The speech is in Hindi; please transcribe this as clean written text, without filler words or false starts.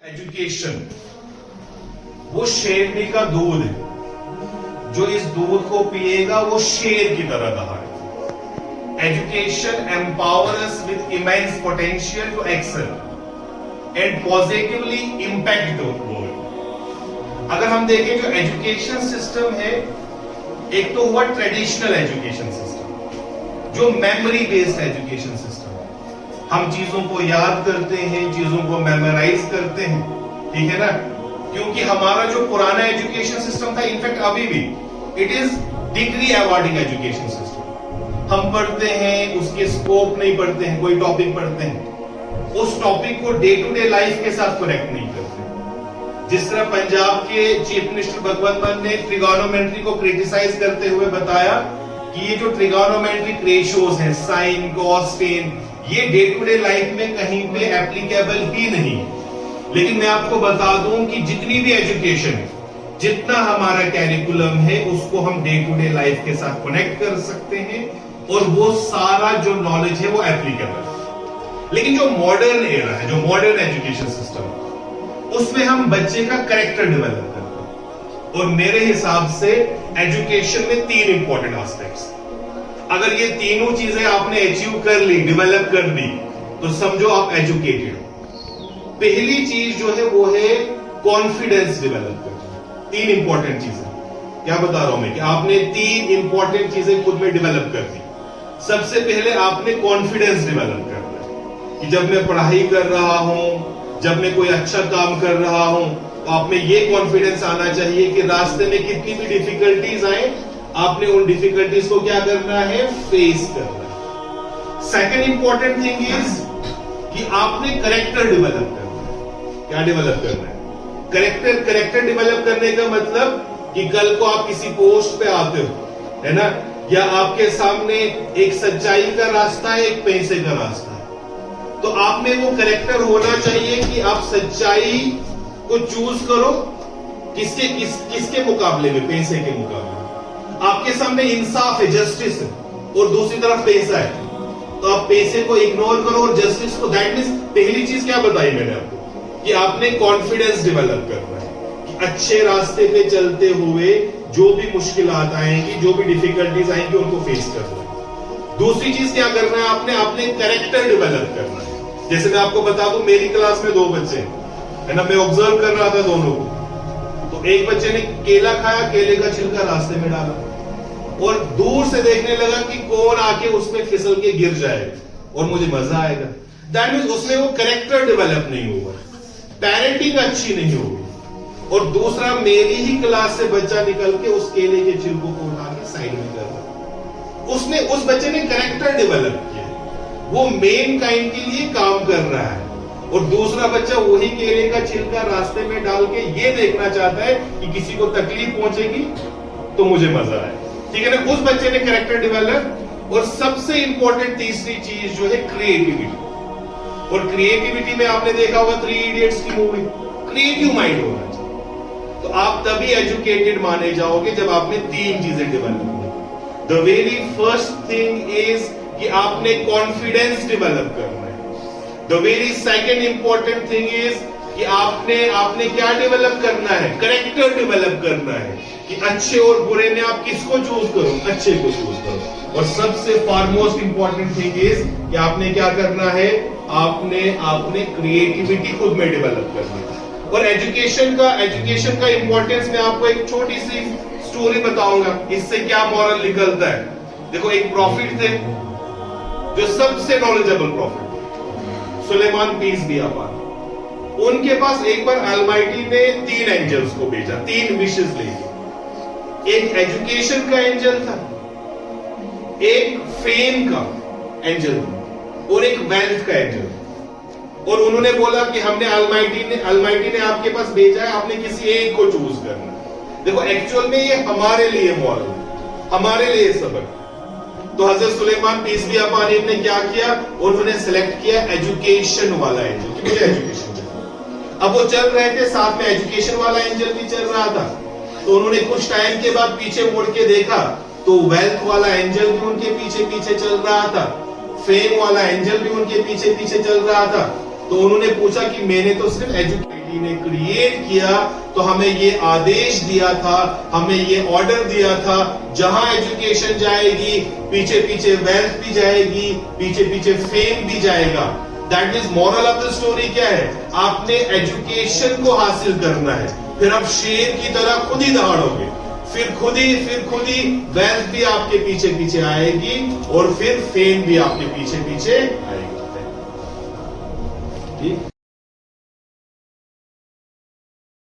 एजुकेशन वो शेरनी का दूध है। जो इस दूध को पिएगा वो शेर की तरह दहाड़े। Education empowers with immense potential to excel and positively impact the world। अगर हम देखें जो एजुकेशन सिस्टम है, एक तो हुआ ट्रेडिशनल एजुकेशन सिस्टम, जो मेमोरी बेस्ड एजुकेशन सिस्टम, हम चीजों को याद करते हैं, चीजों को मेमोराइज करते हैं, ठीक है ना। क्योंकि हमारा जो पुराना एजुकेशन सिस्टम था, इनफैक्ट अभी भी it is degree awarding education system. हम पढ़ते हैं, उसके स्कोप नहीं पढ़ते हैं, कोई टॉपिक पढ़ते हैं, उस टॉपिक को डे टू डे लाइफ के साथ कनेक्ट नहीं करते। जिस तरह पंजाब के चीफ मिनिस्टर भगवंत मान ने ट्रिगोनोमेट्री को क्रिटिसाइज करते हुए बताया कि ये जो ट्रिगोनोमेट्रिक रेशियोज हैं, साइन, कॉस, टेन, ये डे टू डे लाइफ में कहीं पे एप्लीकेबल ही नहीं। लेकिन मैं आपको बता दूं कि जितनी भी एजुकेशन है, जितना हमारा कैरिकुलम है, उसको हम डे टू डे लाइफ के साथ कनेक्ट कर सकते हैं और वो सारा जो नॉलेज है वो एप्लीकेबल है। लेकिन जो मॉडर्न एरा है, जो मॉडर्न एजुकेशन सिस्टम है, उसमें हम बच्चे का कैरेक्टर डेवलप करते हैं। और मेरे हिसाब से एजुकेशन में 3 इंपॉर्टेंट एस्पेक्ट्स, अगर ये तीनों चीजें आपने अचीव कर ली, डेवलप कर दी, तो समझो आप एजुकेटेड हो। पहली चीज जो है वो है कॉन्फिडेंस डेवलप करना। 3 इंपॉर्टेंट चीजें, क्या बता रहा हूं मैं, कि आपने 3 इंपॉर्टेंट चीजें खुद में डेवलप कर दी। सबसे पहले आपने कॉन्फिडेंस डेवलप करना है कि जब मैं पढ़ाई कर रहा हूं, जब मैं कोई अच्छा काम कर रहा हूं, तो आप में ये कॉन्फिडेंस आना चाहिए कि रास्ते में कितनी भी डिफिकल्टीज आए, आपने उन डिफिकल्टीज को क्या करना है, फेस करना है। सेकेंड इंपॉर्टेंट थिंग इज कि आपने करेक्टर डेवलप करना है। क्या डेवलप करना है? करेक्टर डेवलप करने का मतलब कि कल को आप किसी पोस्ट पे आते हो, है ना, या आपके सामने एक सच्चाई का रास्ता है, एक पैसे का रास्ता है, तो आप में वो करेक्टर होना चाहिए कि आप सच्चाई को चूज करो। किसके मुकाबले में? पैसे के मुकाबले। आपके सामने इंसाफ है, जस्टिस है, और दूसरी तरफ पैसा है, तो आप पैसे को इग्नोर करो और जस्टिस को। दैट मींस पहली चीज क्या बताई मैंने आपको, कि आपने कॉन्फिडेंस डेवलप करना है कि अच्छे रास्ते पे चलते हुए जो भी मुश्किलात आएंगी, जो भी डिफिकल्टीज आएंगी, उनको फेस करना है। दूसरी चीज क्या करना है आपने कैरेक्टर डेवलप करना है। जैसे मैं आपको बता दूं, मेरी क्लास में 2 बच्चे है ना, मैं ऑब्जर्व कर रहा था दोनों को, तो एक बच्चे ने केला खाया, केले का छिलका रास्ते में डाला और दूर से देखने लगा कि कौन आके उसमें फिसल के गिर जाएगा और मुझे मजा आएगा। दैट मींस उसमें वो कैरेक्टर डेवलप नहीं हुआ, पेरेंटिंग अच्छी नहीं होगी। और दूसरा, मेरी ही क्लास से बच्चा निकल के उस केले के छिलकों को उठा के साइड में कर रहा, उस बच्चे ने कैरेक्टर डेवलप किया, वो मेन काइंड के लिए काम कर रहा है। और दूसरा बच्चा वही केले का छिलका रास्ते में डाल के ये देखना चाहता है कि किसी को तकलीफ पहुंचेगी तो मुझे मजा आए, ठीक है ना। उस बच्चे ने कैरेक्टर डेवलप। और सबसे इंपॉर्टेंट तीसरी चीज जो है क्रिएटिविटी। और क्रिएटिविटी में आपने देखा होगा 3 इडियट्स की मूवी, क्रिएटिव माइंड होना चाहिए। तो आप तभी एजुकेटेड माने जाओगे जब आपने 3 चीजें डेवलप की। The very first thing is कि आपने कॉन्फिडेंस डेवलप करना है। The very second important thing is कि आपने क्या डेवलप करना है, कैरेक्टर डेवलप करना है कि अच्छे और बुरे में आप किसको चूज करो, अच्छे को चूज करो। और सबसे फॉरमोस्ट इंपॉर्टेंट थिंग इज कि आपने क्या करना है, आपने क्रिएटिविटी खुद में डेवलप करना है। और एजुकेशन का इंपॉर्टेंस मैं आपको एक छोटी सी स्टोरी बताऊंगा, इससे क्या मॉरल निकलता है। देखो, एक प्रॉफिट थे जो सबसे knowledgeable prophet, Suleman peace be upon, उनके पास एक बार ऑलमाइटी ने 3 एंजल्स को भेजा, 3 विशेस लेके। एक एजुकेशन का एंजल था, एक फेम का एंजल था, और एक वेल्थ का एंजल। और उन्होंने बोला कि हमने ऑलमाइटी ने आपके पास भेजा है, आपने किसी एक को चूज करना। देखो, एक्चुअल में ये हमारे लिए मॉरल, हमारे लिए सबक। तो हजरत Suleman peace be upon him ने क्या किया, उन्होंने सिलेक्ट किया एजुकेशन वाला एंजल, कि मुझे एजुकेशन चाहिए। अब वो चल रहे थे, साथ में एजुकेशन वाला एंजल भी चल रहा था। तो उन्होंने कुछ टाइम के बाद पीछे मुड़ के देखा, तो वेल्थ वाला एंजल भी उनके पीछे पीछे चल रहा था, फेम वाला एंजल भी उनके पीछे पीछे चल रहा था। तो उन्होंने पूछा कि मैंने तो सिर्फ एजुकेट सोसाइटी ने क्रिएट किया, तो हमें ये आदेश दिया था, हमें ये ऑर्डर दिया था, जहां एजुकेशन जाएगी पीछे पीछे वेल्थ भी जाएगी, पीछे पीछे फेम भी जाएगा। That means moral of the story क्या है? आपने एजुकेशन को हासिल करना है, फिर आप शेर की तरह खुद ही दहाड़ोगे, फिर खुद ही वेल्थ भी आपके पीछे पीछे आएगी और फिर फेम भी आपके पीछे पीछे आएगा। ठीक।